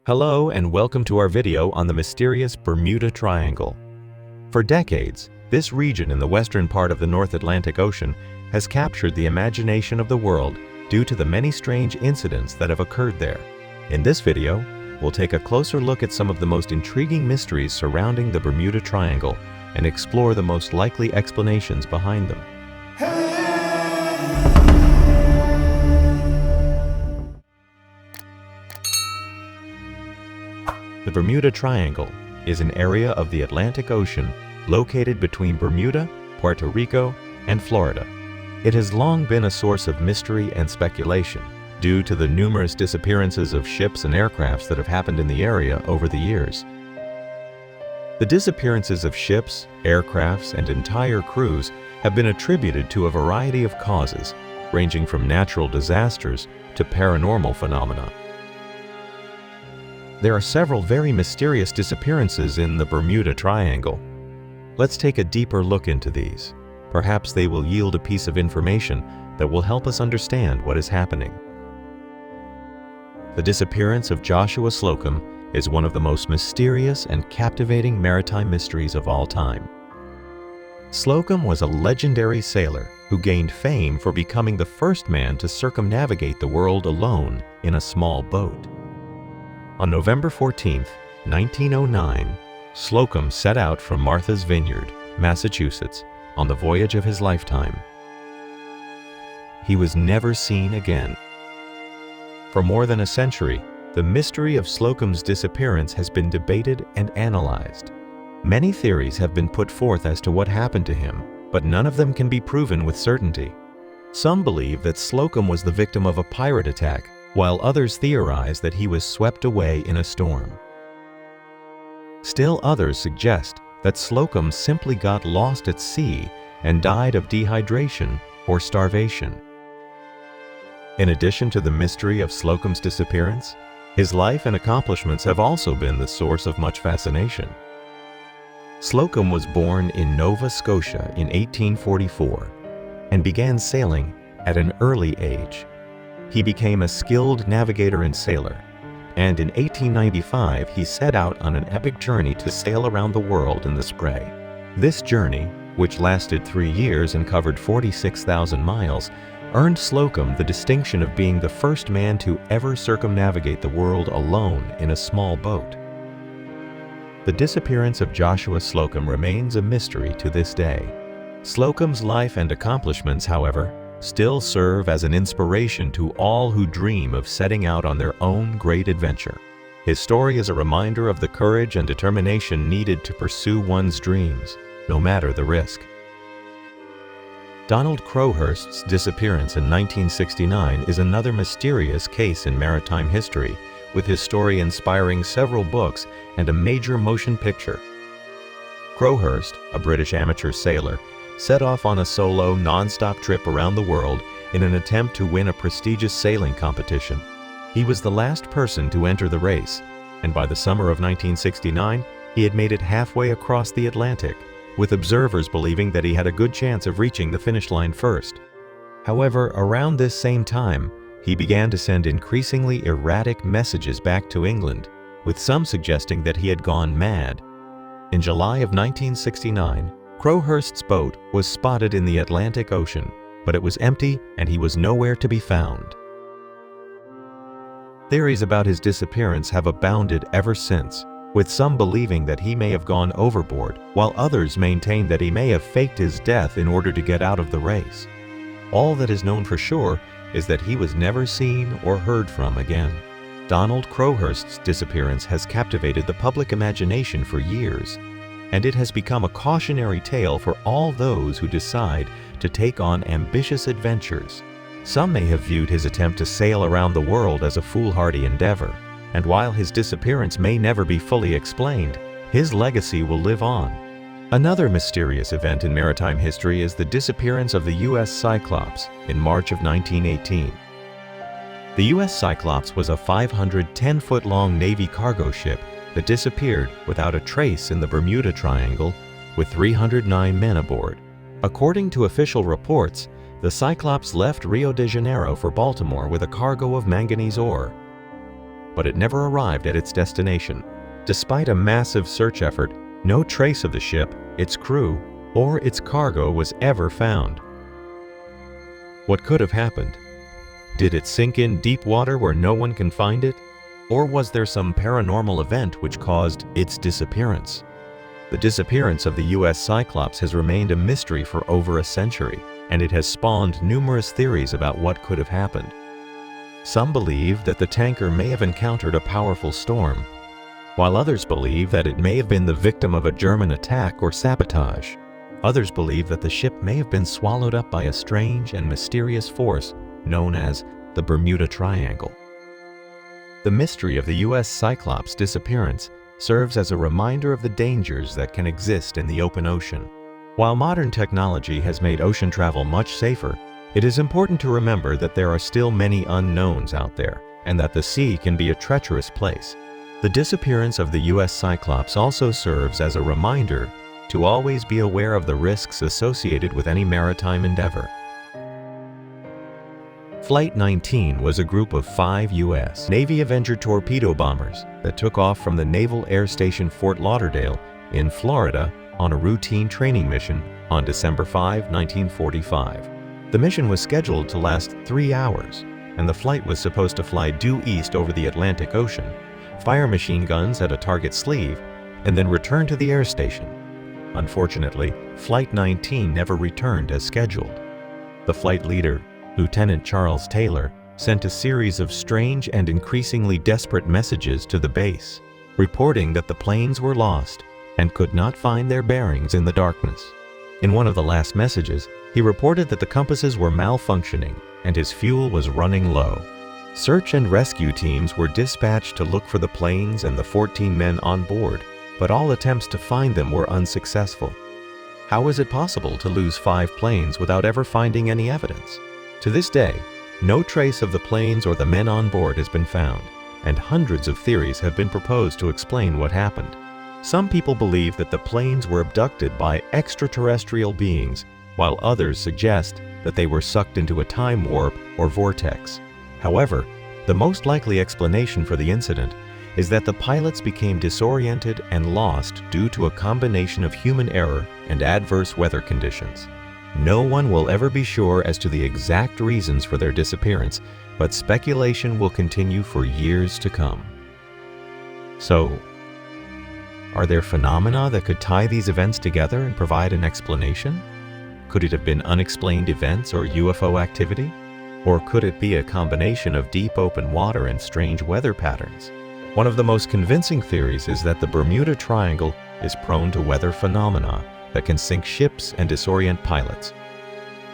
Hello and welcome to our video on the mysterious Bermuda Triangle. For decades, this region in the western part of the North Atlantic Ocean has captured the imagination of the world due to the many strange incidents that have occurred there. In this video, we'll take a closer look at some of the most intriguing mysteries surrounding the Bermuda Triangle and explore the most likely explanations behind them. The Bermuda Triangle is an area of the Atlantic Ocean located between Bermuda, Puerto Rico, and Florida. It has long been a source of mystery and speculation due to the numerous disappearances of ships and aircrafts that have happened in the area over the years. The disappearances of ships, aircrafts, and entire crews have been attributed to a variety of causes, ranging from natural disasters to paranormal phenomena. There are several very mysterious disappearances in the Bermuda Triangle. Let's take a deeper look into these. Perhaps they will yield a piece of information that will help us understand what is happening. The disappearance of Joshua Slocum is one of the most mysterious and captivating maritime mysteries of all time. Slocum was a legendary sailor who gained fame for becoming the first man to circumnavigate the world alone in a small boat. On November 14, 1909, Slocum set out from Martha's Vineyard, Massachusetts, on the voyage of his lifetime. He was never seen again. For more than a century, the mystery of Slocum's disappearance has been debated and analyzed. Many theories have been put forth as to what happened to him, but none of them can be proven with certainty. Some believe that Slocum was the victim of a pirate attack, while others theorize that he was swept away in a storm. Still others suggest that Slocum simply got lost at sea and died of dehydration or starvation. In addition to the mystery of Slocum's disappearance, his life and accomplishments have also been the source of much fascination. Slocum was born in Nova Scotia in 1844 and began sailing at an early age. He became a skilled navigator and sailor, and in 1895 he set out on an epic journey to sail around the world in the spray. This journey, which lasted 3 years and covered 46,000 miles, earned Slocum the distinction of being the first man to ever circumnavigate the world alone in a small boat. The disappearance of Joshua Slocum remains a mystery to this day. Slocum's life and accomplishments, however, still serve as an inspiration to all who dream of setting out on their own great adventure. His story is a reminder of the courage and determination needed to pursue one's dreams, no matter the risk. Donald Crowhurst's disappearance in 1969 is another mysterious case in maritime history, with his story inspiring several books and a major motion picture. Crowhurst, a British amateur sailor, set off on a solo, non-stop trip around the world in an attempt to win a prestigious sailing competition. He was the last person to enter the race, and by the summer of 1969, he had made it halfway across the Atlantic, with observers believing that he had a good chance of reaching the finish line first. However, around this same time, he began to send increasingly erratic messages back to England, with some suggesting that he had gone mad. In July of 1969, Crowhurst's boat was spotted in the Atlantic Ocean, but it was empty and he was nowhere to be found. Theories about his disappearance have abounded ever since, with some believing that he may have gone overboard, while others maintain that he may have faked his death in order to get out of the race. All that is known for sure is that he was never seen or heard from again. Donald Crowhurst's disappearance has captivated the public imagination for years, and it has become a cautionary tale for all those who decide to take on ambitious adventures. Some may have viewed his attempt to sail around the world as a foolhardy endeavor, and while his disappearance may never be fully explained, his legacy will live on. Another mysterious event in maritime history is the disappearance of the U.S. Cyclops in March of 1918. The U.S. Cyclops was a 510-foot-long Navy cargo ship that disappeared without a trace in the Bermuda Triangle with 309 men aboard. According to official reports, the Cyclops left Rio de Janeiro for Baltimore with a cargo of manganese ore. but it never arrived at its destination. Despite a massive search effort, no trace of the ship, its crew, or its cargo was ever found. What could have happened? Did it sink in deep water where no one can find it? Or was there some paranormal event which caused its disappearance? The disappearance of the US Cyclops has remained a mystery for over a century, and it has spawned numerous theories about what could have happened. Some believe that the tanker may have encountered a powerful storm, while others believe that it may have been the victim of a German attack or sabotage. Others believe that the ship may have been swallowed up by a strange and mysterious force known as the Bermuda Triangle. The mystery of the US Cyclops disappearance serves as a reminder of the dangers that can exist in the open ocean. While modern technology has made ocean travel much safer, it is important to remember that there are still many unknowns out there, and that the sea can be a treacherous place. The disappearance of the US Cyclops also serves as a reminder to always be aware of the risks associated with any maritime endeavor. Flight 19 was a group of 5 U.S. Navy Avenger torpedo bombers that took off from the Naval Air Station Fort Lauderdale in Florida on a routine training mission on December 5, 1945. The mission was scheduled to last 3 hours, and the flight was supposed to fly due east over the Atlantic Ocean, fire machine guns at a target sleeve, and then return to the air station. Unfortunately, Flight 19 never returned as scheduled. The flight leader, Lieutenant Charles Taylor, sent a series of strange and increasingly desperate messages to the base, reporting that the planes were lost and could not find their bearings in the darkness. In one of the last messages, he reported that the compasses were malfunctioning and his fuel was running low. Search and rescue teams were dispatched to look for the planes and the 14 men on board, but all attempts to find them were unsuccessful. How is it possible to lose 5 planes without ever finding any evidence? To this day, no trace of the planes or the men on board has been found, and hundreds of theories have been proposed to explain what happened. Some people believe that the planes were abducted by extraterrestrial beings, while others suggest that they were sucked into a time warp or vortex. However, the most likely explanation for the incident is that the pilots became disoriented and lost due to a combination of human error and adverse weather conditions. No one will ever be sure as to the exact reasons for their disappearance, but speculation will continue for years to come. So, are there phenomena that could tie these events together and provide an explanation? Could it have been unexplained events or UFO activity? Or could it be a combination of deep open water and strange weather patterns? One of the most convincing theories is that the Bermuda Triangle is prone to weather phenomena that can sink ships and disorient pilots.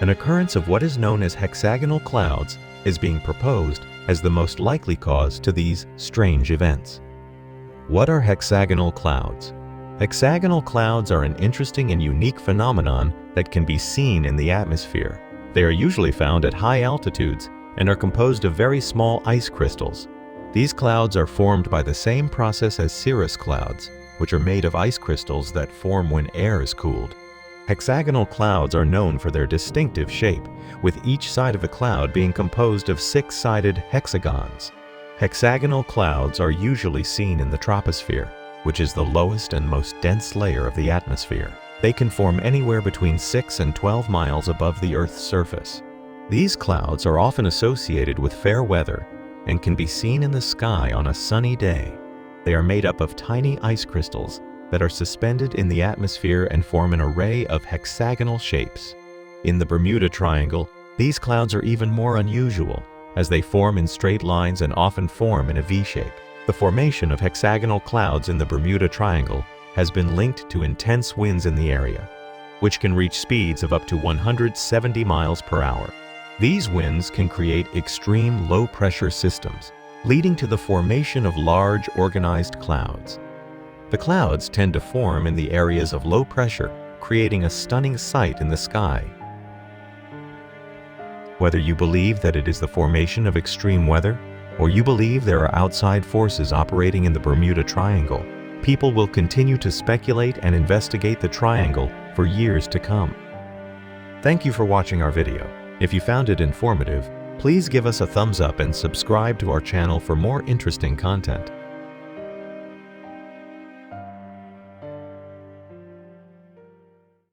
An occurrence of what is known as hexagonal clouds is being proposed as the most likely cause to these strange events. What are hexagonal clouds? Hexagonal clouds are an interesting and unique phenomenon that can be seen in the atmosphere. They are usually found at high altitudes and are composed of very small ice crystals. These clouds are formed by the same process as cirrus clouds, which are made of ice crystals that form when air is cooled. Hexagonal clouds are known for their distinctive shape, with each side of the cloud being composed of 6-sided hexagons. Hexagonal clouds are usually seen in the troposphere, which is the lowest and most dense layer of the atmosphere. They can form anywhere between 6 and 12 miles above the Earth's surface. These clouds are often associated with fair weather and can be seen in the sky on a sunny day. They are made up of tiny ice crystals that are suspended in the atmosphere and form an array of hexagonal shapes. In the Bermuda Triangle, these clouds are even more unusual, as they form in straight lines and often form in a V-shape. The formation of hexagonal clouds in the Bermuda Triangle has been linked to intense winds in the area, which can reach speeds of up to 170 miles per hour. These winds can create extreme low-pressure systems, leading to the formation of large organized clouds. The clouds tend to form in the areas of low pressure, creating a stunning sight in the sky. Whether you believe that it is the formation of extreme weather, or you believe there are outside forces operating in the Bermuda Triangle, people will continue to speculate and investigate the triangle for years to come. Thank you for watching our video. If you found it informative, Please give us a thumbs up and subscribe to our channel for more interesting content.